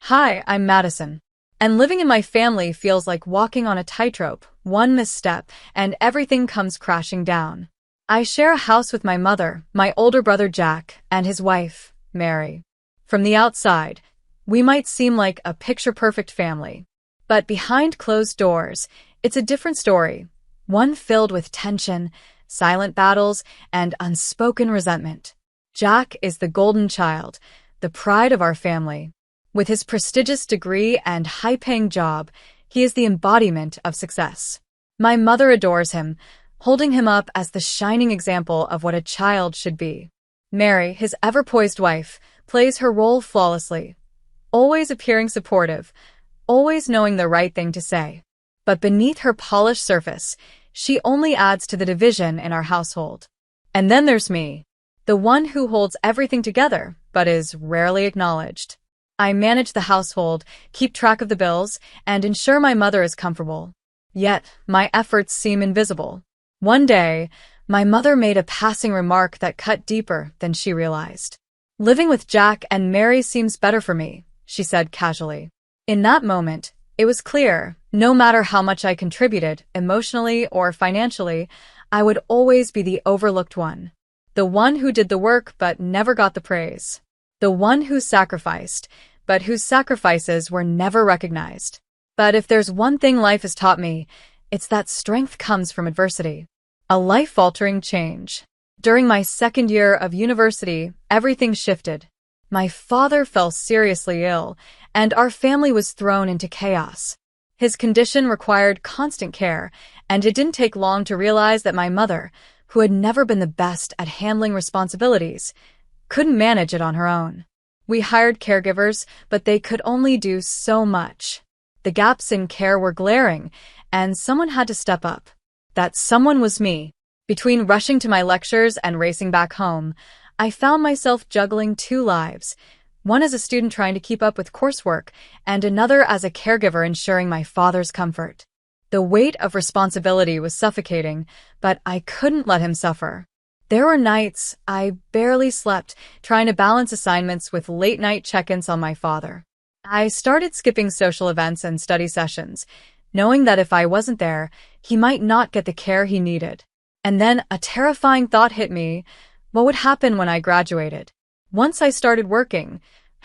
Hi, I'm Madison. And living in my family feels like walking on a tightrope, one misstep, and everything comes crashing down. I share a house with my mother, my older brother Jack, and his wife, Mary. From the outside, we might seem like a picture-perfect family. But behind closed doors, it's a different story, one filled with tension, silent battles, and unspoken resentment. Jack is the golden child, the pride of our family. With his prestigious degree and high-paying job, he is the embodiment of success. My mother adores him, holding him up as the shining example of what a child should be. Mary, his ever-poised wife, plays her role flawlessly, always appearing supportive, always knowing the right thing to say. But beneath her polished surface, she only adds to the division in our household. And then there's me, the one who holds everything together, but is rarely acknowledged. I manage the household, keep track of the bills, and ensure my mother is comfortable. Yet, my efforts seem invisible. One day, my mother made a passing remark that cut deeper than she realized. "Living with Jack and Mary seems better for me," she said casually. In that moment, it was clear, no matter how much I contributed, emotionally or financially, I would always be the overlooked one. The one who did the work but never got the praise. The one who sacrificed, but whose sacrifices were never recognized. But if there's one thing life has taught me, it's that strength comes from adversity. A life-altering change. During my second year of university, everything shifted. My father fell seriously ill, and our family was thrown into chaos. His condition required constant care, and it didn't take long to realize that my mother, who had never been the best at handling responsibilities, couldn't manage it on her own. We hired caregivers, but they could only do so much. The gaps in care were glaring, and someone had to step up. That someone was me. Between rushing to my lectures and racing back home, I found myself juggling two lives, one as a student trying to keep up with coursework, and another as a caregiver ensuring my father's comfort. The weight of responsibility was suffocating, but I couldn't let him suffer. There were nights I barely slept, trying to balance assignments with late-night check-ins on my father. I started skipping social events and study sessions, knowing that if I wasn't there, he might not get the care he needed. And then a terrifying thought hit me: what would happen when I graduated? Once I started working,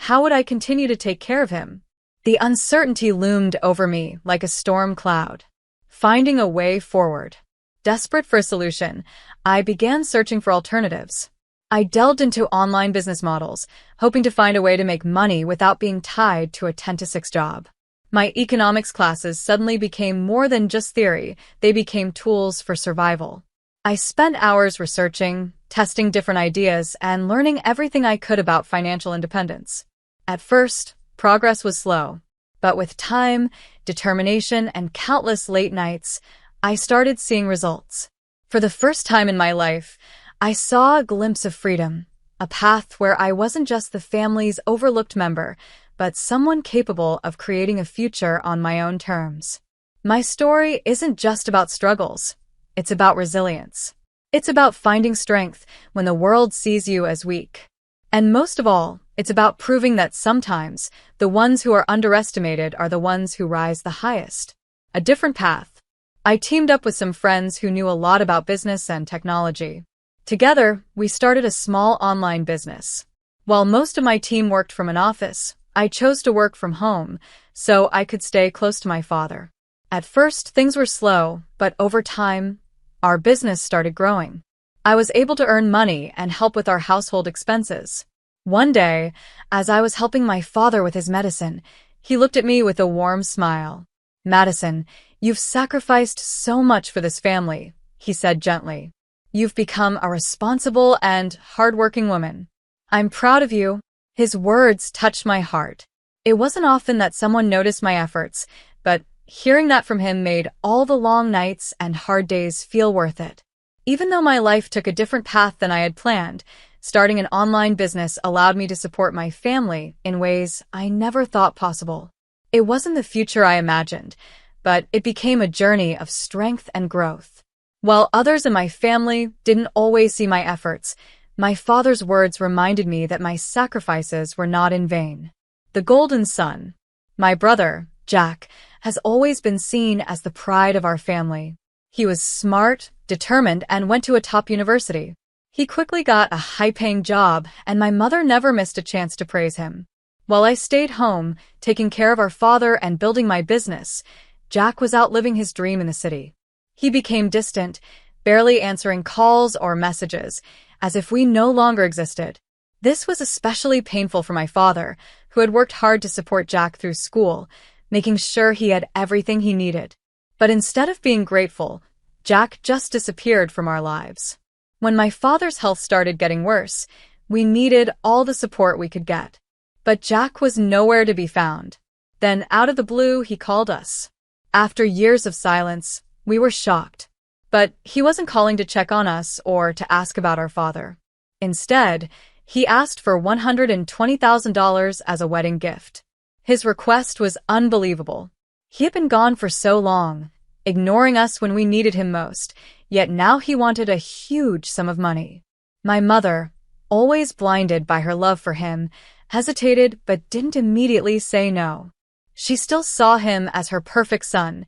how would I continue to take care of him? The uncertainty loomed over me like a storm cloud. Finding a way forward. Desperate for a solution, I began searching for alternatives. I delved into online business models, hoping to find a way to make money without being tied to a 10-to-6 job. My economics classes suddenly became more than just theory, they became tools for survival. I spent hours researching, testing different ideas, and learning everything I could about financial independence. At first, progress was slow, but with time, determination, and countless late nights, I started seeing results. For the first time in my life, I saw a glimpse of freedom, a path where I wasn't just the family's overlooked member, but someone capable of creating a future on my own terms. My story isn't just about struggles. It's about resilience. It's about finding strength when the world sees you as weak. And most of all, it's about proving that sometimes the ones who are underestimated are the ones who rise the highest. A different path. I teamed up with some friends who knew a lot about business and technology. Together, we started a small online business. While most of my team worked from an office, I chose to work from home so I could stay close to my father. At first, things were slow, but over time, our business started growing. I was able to earn money and help with our household expenses. One day, as I was helping my father with his medicine, he looked at me with a warm smile. "Madison, you've sacrificed so much for this family," he said gently. "You've become a responsible and hardworking woman. I'm proud of you." His words touched my heart. It wasn't often that someone noticed my efforts, but hearing that from him made all the long nights and hard days feel worth it. Even though my life took a different path than I had planned, starting an online business allowed me to support my family in ways I never thought possible. It wasn't the future I imagined, but it became a journey of strength and growth. While others in my family didn't always see my efforts, my father's words reminded me that my sacrifices were not in vain. The golden son. My brother, Jack, has always been seen as the pride of our family. He was smart, determined, and went to a top university. He quickly got a high-paying job, and my mother never missed a chance to praise him. While I stayed home, taking care of our father and building my business, Jack was out living his dream in the city. He became distant, barely answering calls or messages, as if we no longer existed. This was especially painful for my father, who had worked hard to support Jack through school, making sure he had everything he needed. But instead of being grateful, Jack just disappeared from our lives. When my father's health started getting worse, we needed all the support we could get. But Jack was nowhere to be found. Then, out of the blue, he called us. After years of silence, we were shocked. But he wasn't calling to check on us or to ask about our father. Instead, he asked for $120,000 as a wedding gift. His request was unbelievable. He had been gone for so long, ignoring us when we needed him most, yet now he wanted a huge sum of money. My mother, always blinded by her love for him, hesitated but didn't immediately say no. She still saw him as her perfect son,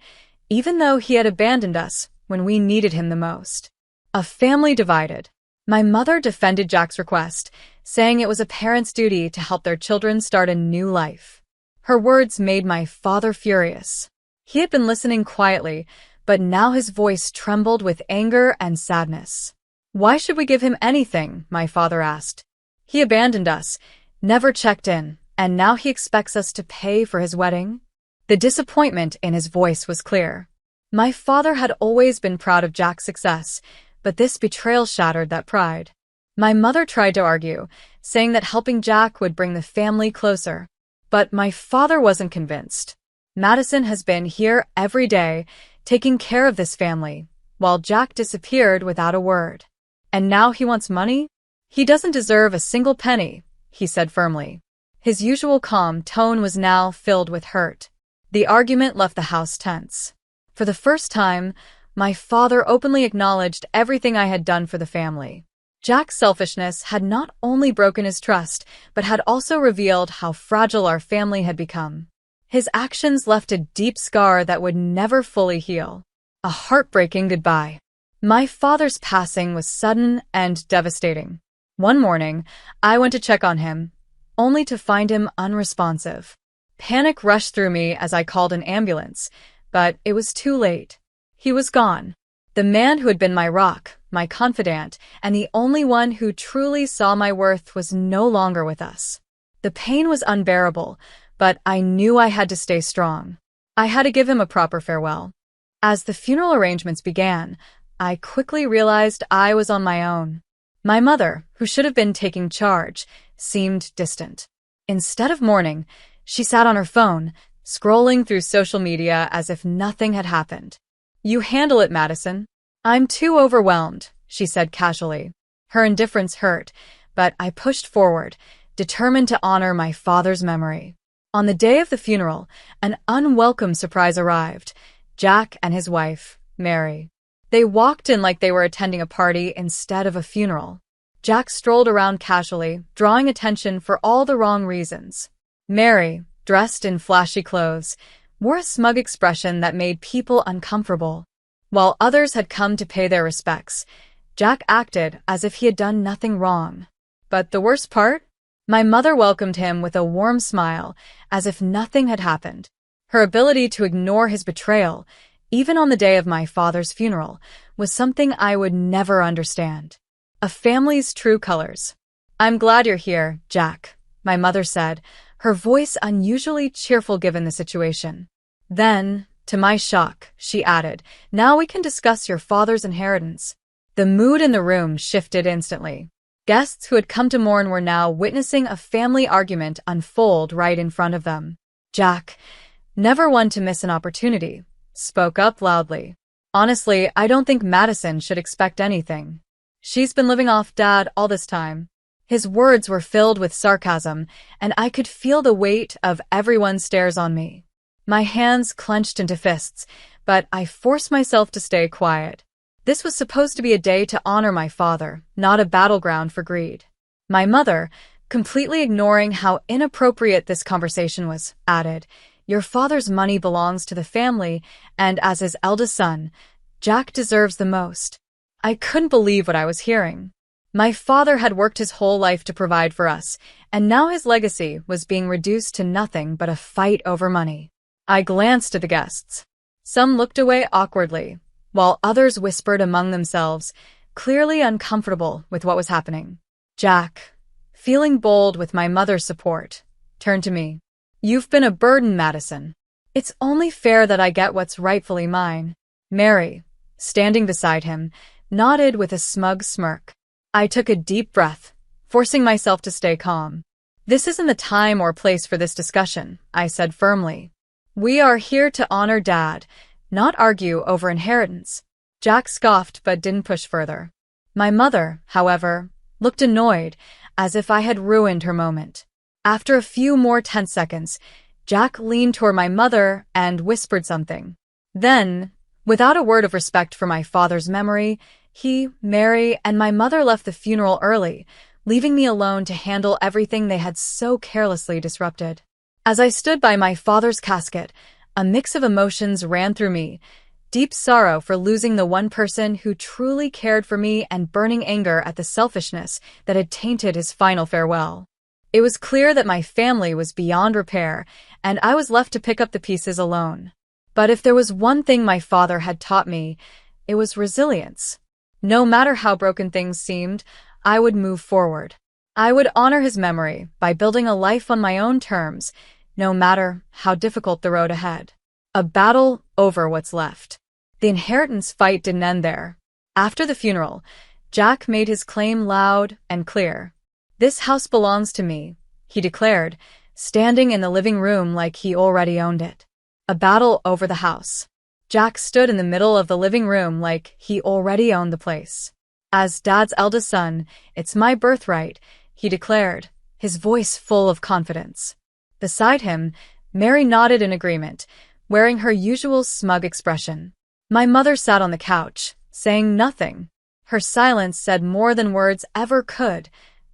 even though he had abandoned us when we needed him the most. A family divided. My mother defended Jack's request, saying it was a parent's duty to help their children start a new life. Her words made my father furious. He had been listening quietly, but now his voice trembled with anger and sadness. Why should we give him anything? My father asked. He abandoned us, never checked in, and now he expects us to pay for his wedding? The disappointment in his voice was clear. My father had always been proud of Jack's success, but this betrayal shattered that pride. My mother tried to argue, saying that helping Jack would bring the family closer. But my father wasn't convinced. Madison has been here every day, taking care of this family, while Jack disappeared without a word. And now he wants money? He doesn't deserve a single penny, he said firmly. His usual calm tone was now filled with hurt. The argument left the house tense. For the first time, my father openly acknowledged everything I had done for the family. Jack's selfishness had not only broken his trust, but had also revealed how fragile our family had become. His actions left a deep scar that would never fully heal. A heartbreaking goodbye. My father's passing was sudden and devastating. One morning, I went to check on him, only to find him unresponsive. Panic rushed through me as I called an ambulance, but it was too late. He was gone. The man who had been my rock, my confidant, and the only one who truly saw my worth was no longer with us. The pain was unbearable, but I knew I had to stay strong. I had to give him a proper farewell. As the funeral arrangements began, I quickly realized I was on my own. My mother, who should have been taking charge, seemed distant. Instead of mourning, she sat on her phone, scrolling through social media as if nothing had happened. "You handle it, Madison." "I'm too overwhelmed," she said casually. Her indifference hurt, but I pushed forward, determined to honor my father's memory. On the day of the funeral, an unwelcome surprise arrived. Jack and his wife, Mary. They walked in like they were attending a party instead of a funeral. Jack strolled around casually, drawing attention for all the wrong reasons. Mary, dressed in flashy clothes, wore a smug expression that made people uncomfortable. While others had come to pay their respects, Jack acted as if he had done nothing wrong. But the worst part? My mother welcomed him with a warm smile, as if nothing had happened. Her ability to ignore his betrayal, even on the day of my father's funeral, was something I would never understand. A family's true colors. "I'm glad you're here, Jack," my mother said, her voice unusually cheerful given the situation. Then, to my shock, she added, "Now we can discuss your father's inheritance." The mood in the room shifted instantly. Guests who had come to mourn were now witnessing a family argument unfold right in front of them. Jack, never one to miss an opportunity, spoke up loudly. "Honestly, I don't think Madison should expect anything. She's been living off Dad all this time." His words were filled with sarcasm, and I could feel the weight of everyone's stares on me. My hands clenched into fists, but I forced myself to stay quiet. This was supposed to be a day to honor my father, not a battleground for greed. My mother, Completely ignoring how inappropriate this conversation was, added, "Your father's money belongs to the family, and as his eldest son, Jack deserves the most." I couldn't believe what I was hearing. My father had worked his whole life to provide for us, and now his legacy was being reduced to nothing but a fight over money. I glanced at the guests. Some looked away awkwardly, while others whispered among themselves, clearly uncomfortable with what was happening. Jack, feeling bold with my mother's support, turned to me. "You've been a burden, Madison. It's only fair that I get what's rightfully mine." Mary, standing beside him, nodded with a smug smirk. I took a deep breath, forcing myself to stay calm. "This isn't the time or place for this discussion," I said firmly. "We are here to honor Dad, not argue over inheritance." Jack scoffed but didn't push further. My mother, however, looked annoyed, as if I had ruined her moment. After a few more tense seconds, Jack leaned toward my mother and whispered something. Then, without a word of respect for my father's memory, he, Mary, and my mother left the funeral early, leaving me alone to handle everything they had so carelessly disrupted. As I stood by my father's casket, a mix of emotions ran through me: deep sorrow for losing the one person who truly cared for me and burning anger at the selfishness that had tainted his final farewell. It was clear that my family was beyond repair, and I was left to pick up the pieces alone. But if there was one thing my father had taught me, it was resilience. No matter how broken things seemed, I would move forward. I would honor his memory by building a life on my own terms, no matter how difficult the road ahead. A battle over what's left. The inheritance fight didn't end there. After the funeral, Jack made his claim loud and clear. "This house belongs to me," he declared, standing in the living room like he already owned it. A battle over the house. Jack stood in the middle of the living room like he already owned the place. "As Dad's eldest son, it's my birthright," he declared, his voice full of confidence. Beside him, Mary nodded in agreement, wearing her usual smug expression. My mother sat on the couch, saying nothing. Her silence said more than words ever could.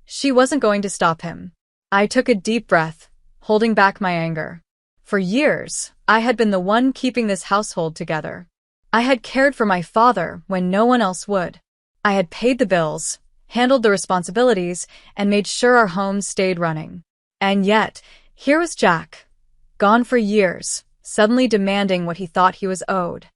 She wasn't going to stop him. I took a deep breath, holding back my anger. For years, I had been the one keeping this household together. I had cared for my father when no one else would. I had paid the bills, handled the responsibilities, and made sure our home stayed running. And yet, here was Jack, gone for years, suddenly demanding what he thought he was owed.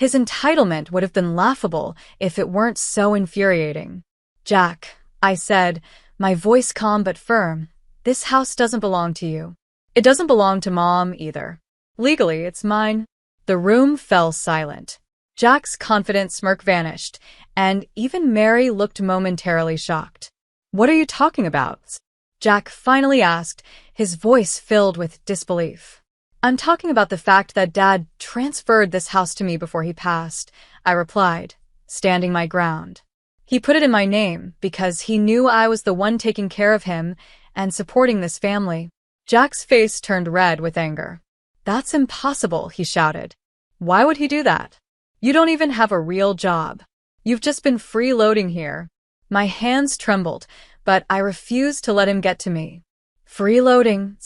His entitlement would have been laughable if it weren't so infuriating. "Jack," I said, my voice calm but firm, "this house doesn't belong to you. It doesn't belong to Mom either. Legally, it's mine." The room fell silent. Jack's confident smirk vanished, and even Mary looked momentarily shocked. "What are you talking about?" Jack finally asked, his voice filled with disbelief. "I'm talking about the fact that Dad transferred this house to me before he passed," I replied, standing my ground. "He put it in my name because he knew I was the one taking care of him and supporting this family." Jack's face turned red with anger. "That's impossible," he shouted. "Why would he do that? You don't even have a real job. You've just been freeloading here." My hands trembled, but I refused to let him get to me. "Freeloading?"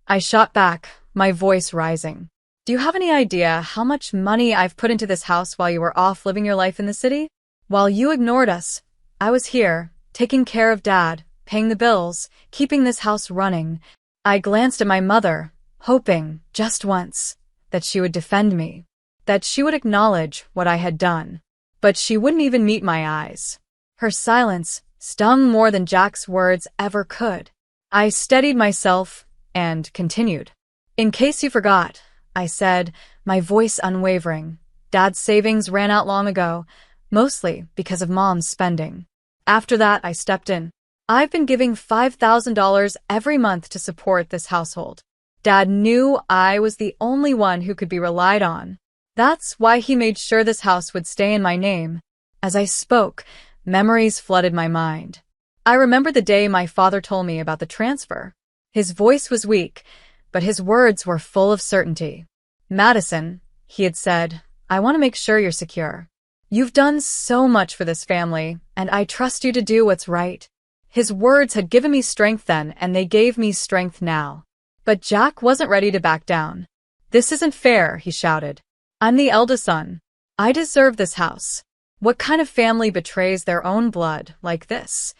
I shot back, my voice rising. "Do you have any idea how much money I've put into this house while you were off living your life in the city? While you ignored us, I was here, taking care of Dad, paying the bills, keeping this house running." I glanced at my mother, hoping, just once, that she would defend me, that she would acknowledge what I had done. But she wouldn't even meet my eyes. Her silence stung more than Jack's words ever could. I steadied myself and continued. "In case you forgot," I said, my voice unwavering, "Dad's savings ran out long ago, mostly because of Mom's spending. After that, I stepped in. I've been giving $5,000 every month to support this household. Dad knew I was the only one who could be relied on. That's why he made sure this house would stay in my name." As I spoke, memories flooded my mind. I remembered the day my father told me about the transfer. His voice was weak, but his words were full of certainty. "Madison," he had said, "I want to make sure you're secure. You've done so much for this family, and I trust you to do what's right." His words had given me strength then, and they gave me strength now. But Jack wasn't ready to back down. "This isn't fair," he shouted. "I'm the eldest son. I deserve this house. What kind of family betrays their own blood like this?"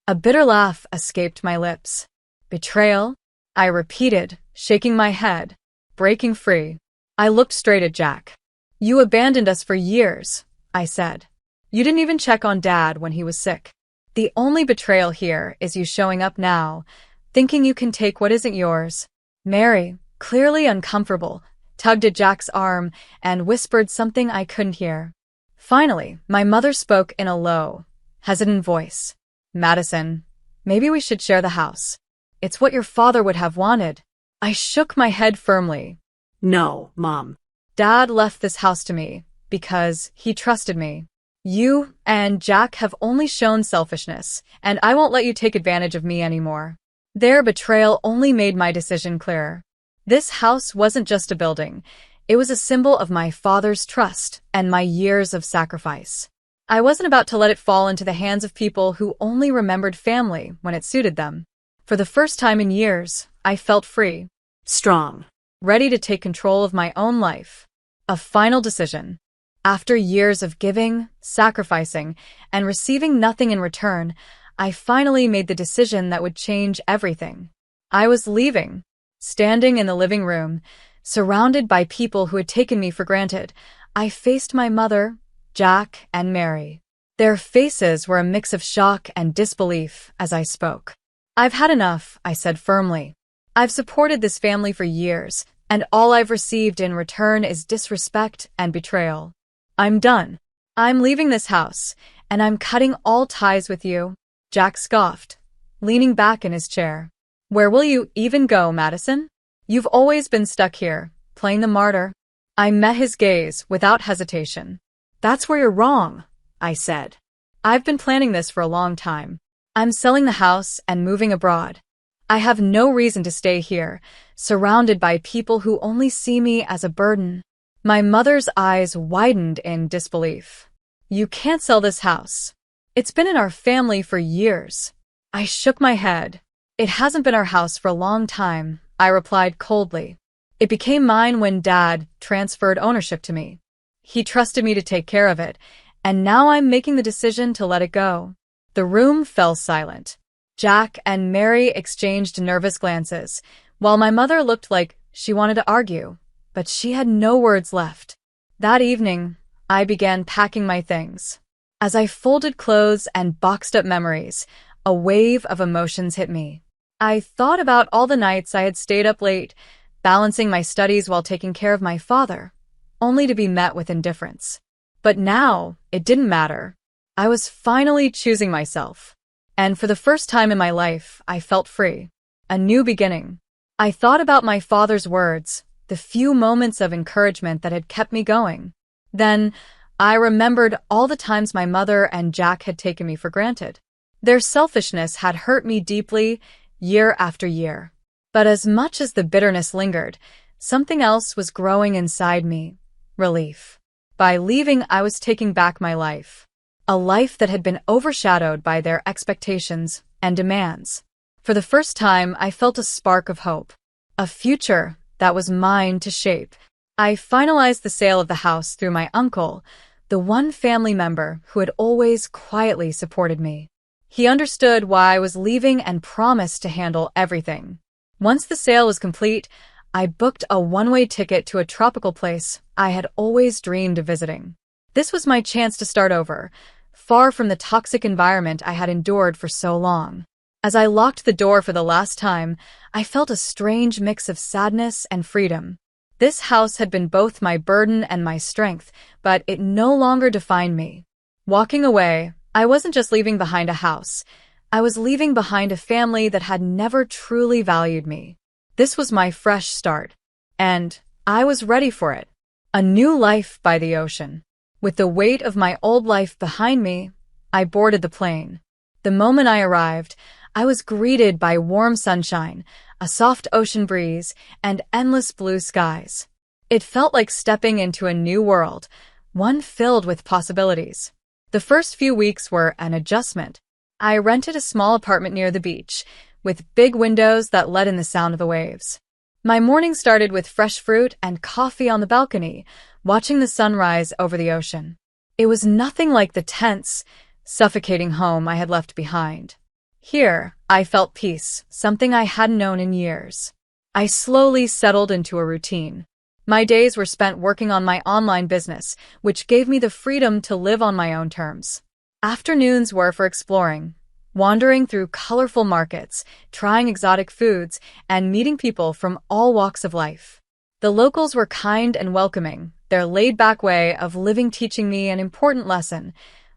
A bitter laugh escaped my lips. "Betrayal?" I repeated, shaking my head. "Breaking free." I looked straight at Jack. "You abandoned us for years," I said. "You didn't even check on Dad when he was sick. The only betrayal here is you showing up now, thinking you can take what isn't yours." Mary, clearly uncomfortable, tugged at Jack's arm and whispered something I couldn't hear. Finally, my mother spoke in a low, hesitant voice. "Madison, maybe we should share the house. It's what your father would have wanted." I shook my head firmly. "No, Mom. Dad left this house to me because he trusted me. You and Jack have only shown selfishness, and I won't let you take advantage of me anymore." Their betrayal only made my decision clearer. This house wasn't just a building. It was a symbol of my father's trust and my years of sacrifice. I wasn't about to let it fall into the hands of people who only remembered family when it suited them. For the first time in years, I felt free. Strong. Ready to take control of my own life. A final decision. After years of giving, sacrificing, and receiving nothing in return, I finally made the decision that would change everything. I was leaving. Standing in the living room, surrounded by people who had taken me for granted, I faced my mother, Jack, and Mary. Their faces were a mix of shock and disbelief as I spoke. "I've had enough," I said firmly. "I've supported this family for years, and all I've received in return is disrespect and betrayal. I'm done. I'm leaving this house, and I'm cutting all ties with you." Jack scoffed, leaning back in his chair. "Where will you even go, Madison? You've always been stuck here, playing the martyr." I met his gaze without hesitation. "That's where you're wrong," I said. "I've been planning this for a long time. I'm selling the house and moving abroad. I have no reason to stay here, surrounded by people who only see me as a burden." My mother's eyes widened in disbelief. "You can't sell this house. It's been in our family for years." I shook my head. "It hasn't been our house for a long time," I replied coldly. "It became mine when Dad transferred ownership to me. He trusted me to take care of it, and now I'm making the decision to let it go." The room fell silent. Jack and Mary exchanged nervous glances, while my mother looked like she wanted to argue, but she had no words left. That evening, I began packing my things. As I folded clothes and boxed up memories, a wave of emotions hit me. I thought about all the nights I had stayed up late, balancing my studies while taking care of my father, only to be met with indifference. But now, it didn't matter. I was finally choosing myself. And for the first time in my life, I felt free. A new beginning. I thought about my father's words, the few moments of encouragement that had kept me going. Then, I remembered all the times my mother and Jack had taken me for granted. Their selfishness had hurt me deeply, year after year. But as much as the bitterness lingered, something else was growing inside me. Relief. By leaving, I was taking back my life. A life that had been overshadowed by their expectations and demands. For the first time, I felt a spark of hope. A future that was mine to shape. I finalized the sale of the house through my uncle, the one family member who had always quietly supported me. He understood why I was leaving and promised to handle everything. Once the sale was complete, I booked a one-way ticket to a tropical place I had always dreamed of visiting. This was my chance to start over, far from the toxic environment I had endured for so long. As I locked the door for the last time, I felt a strange mix of sadness and freedom. This house had been both my burden and my strength, but it no longer defined me. Walking away, I wasn't just leaving behind a house. I was leaving behind a family that had never truly valued me. This was my fresh start, and I was ready for it. A new life by the ocean. With the weight of my old life behind me, I boarded the plane. The moment I arrived, I was greeted by warm sunshine, a soft ocean breeze, and endless blue skies. It felt like stepping into a new world, one filled with possibilities. The first few weeks were an adjustment. I rented a small apartment near the beach, with big windows that let in the sound of the waves. My morning started with fresh fruit and coffee on the balcony, watching the sunrise over the ocean. It was nothing like the tense, suffocating home I had left behind. Here, I felt peace, something I hadn't known in years. I slowly settled into a routine. My days were spent working on my online business, which gave me the freedom to live on my own terms. Afternoons were for exploring, wandering through colorful markets, trying exotic foods, and meeting people from all walks of life. The locals were kind and welcoming, their laid-back way of living teaching me an important lesson.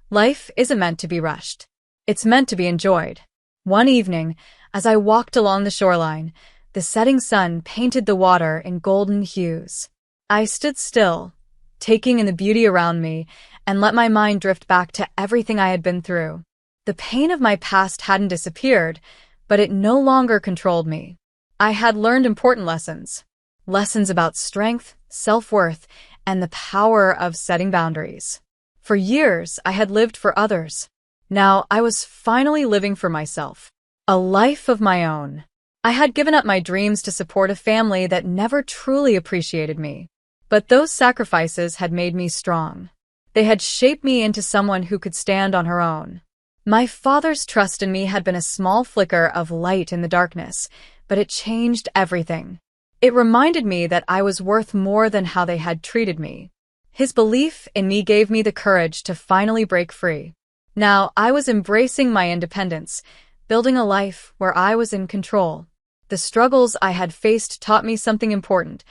Life isn't meant to be rushed. It's meant to be enjoyed. One evening, as I walked along the shoreline, the setting sun painted the water in golden hues. I stood still, taking in the beauty around me, and let my mind drift back to everything I had been through. The pain of my past hadn't disappeared, but it no longer controlled me. I had learned important lessons. Lessons about strength, self-worth, and the power of setting boundaries. For years, I had lived for others. Now, I was finally living for myself. A life of my own. I had given up my dreams to support a family that never truly appreciated me. But those sacrifices had made me strong. They had shaped me into someone who could stand on her own. My father's trust in me had been a small flicker of light in the darkness, but it changed everything. It reminded me that I was worth more than how they had treated me. His belief in me gave me the courage to finally break free. Now, I was embracing my independence, building a life where I was in control. The struggles I had faced taught me something important.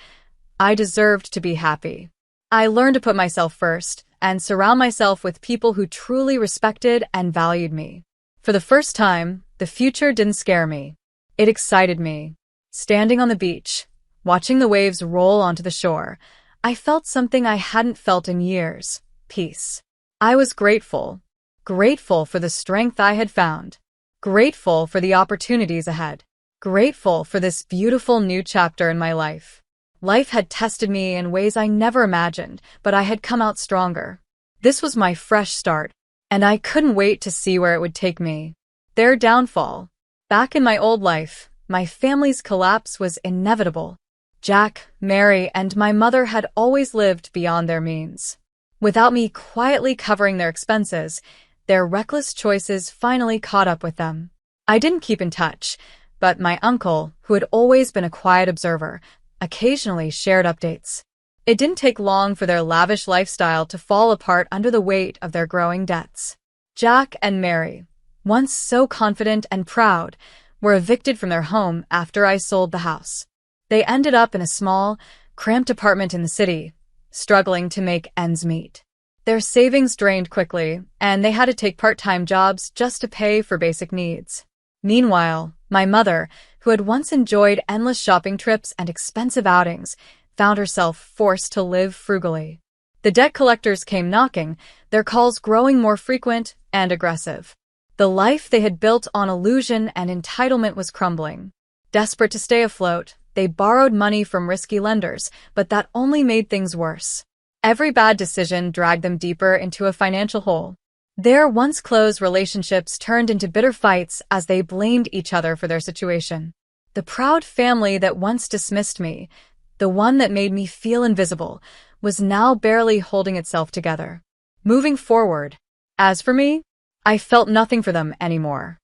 I deserved to be happy. I learned to put myself first and surround myself with people who truly respected and valued me. For the first time, the future didn't scare me. It excited me. Standing on the beach, watching the waves roll onto the shore, I felt something I hadn't felt in years: peace. I was grateful. Grateful for the strength I had found. Grateful for the opportunities ahead. Grateful for this beautiful new chapter in my life. Life had tested me in ways I never imagined, but I had come out stronger. This was my fresh start, and I couldn't wait to see where it would take me. Their downfall. Back in my old life, my family's collapse was inevitable. Jack, Mary, and my mother had always lived beyond their means. Without me quietly covering their expenses, their reckless choices finally caught up with them. I didn't keep in touch, but my uncle, who had always been a quiet observer, occasionally shared updates. It didn't take long for their lavish lifestyle to fall apart under the weight of their growing debts. Jack and Mary, once so confident and proud, were evicted from their home after I sold the house. They ended up in a small, cramped apartment in the city, struggling to make ends meet. Their savings drained quickly, and they had to take part-time jobs just to pay for basic needs. Meanwhile, my mother, who had once enjoyed endless shopping trips and expensive outings, found herself forced to live frugally. The debt collectors came knocking, their calls growing more frequent and aggressive. The life they had built on illusion and entitlement was crumbling. Desperate to stay afloat, they borrowed money from risky lenders, but that only made things worse. Every bad decision dragged them deeper into a financial hole. Their once close relationships turned into bitter fights as they blamed each other for their situation. The proud family that once dismissed me, the one that made me feel invisible, was now barely holding itself together. Moving forward, as for me, I felt nothing for them anymore.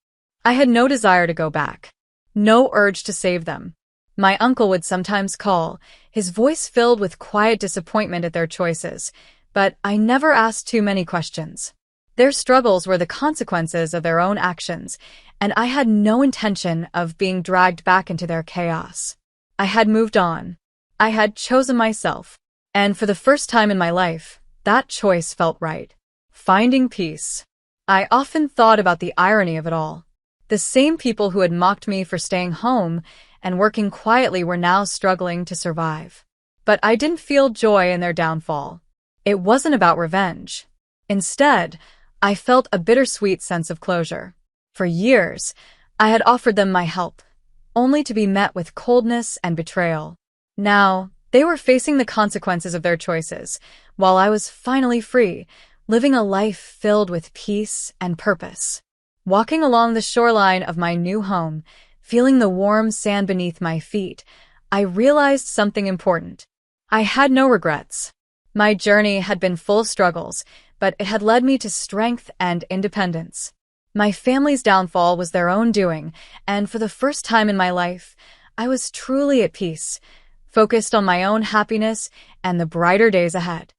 I had no desire to go back. No urge to save them. My uncle would sometimes call, his voice filled with quiet disappointment at their choices, but I never asked too many questions. Their struggles were the consequences of their own actions, and I had no intention of being dragged back into their chaos. I had moved on. I had chosen myself, and for the first time in my life, that choice felt right. Finding peace. I often thought about the irony of it all. The same people who had mocked me for staying home and working quietly were now struggling to survive. But I didn't feel joy in their downfall. It wasn't about revenge. Instead, I felt a bittersweet sense of closure. For years, I had offered them my help, only to be met with coldness and betrayal. Now, they were facing the consequences of their choices, while I was finally free, living a life filled with peace and purpose. Walking along the shoreline of my new home, feeling the warm sand beneath my feet, I realized something important. I had no regrets. My journey had been full of struggles, but it had led me to strength and independence. My family's downfall was their own doing, and for the first time in my life, I was truly at peace, focused on my own happiness and the brighter days ahead.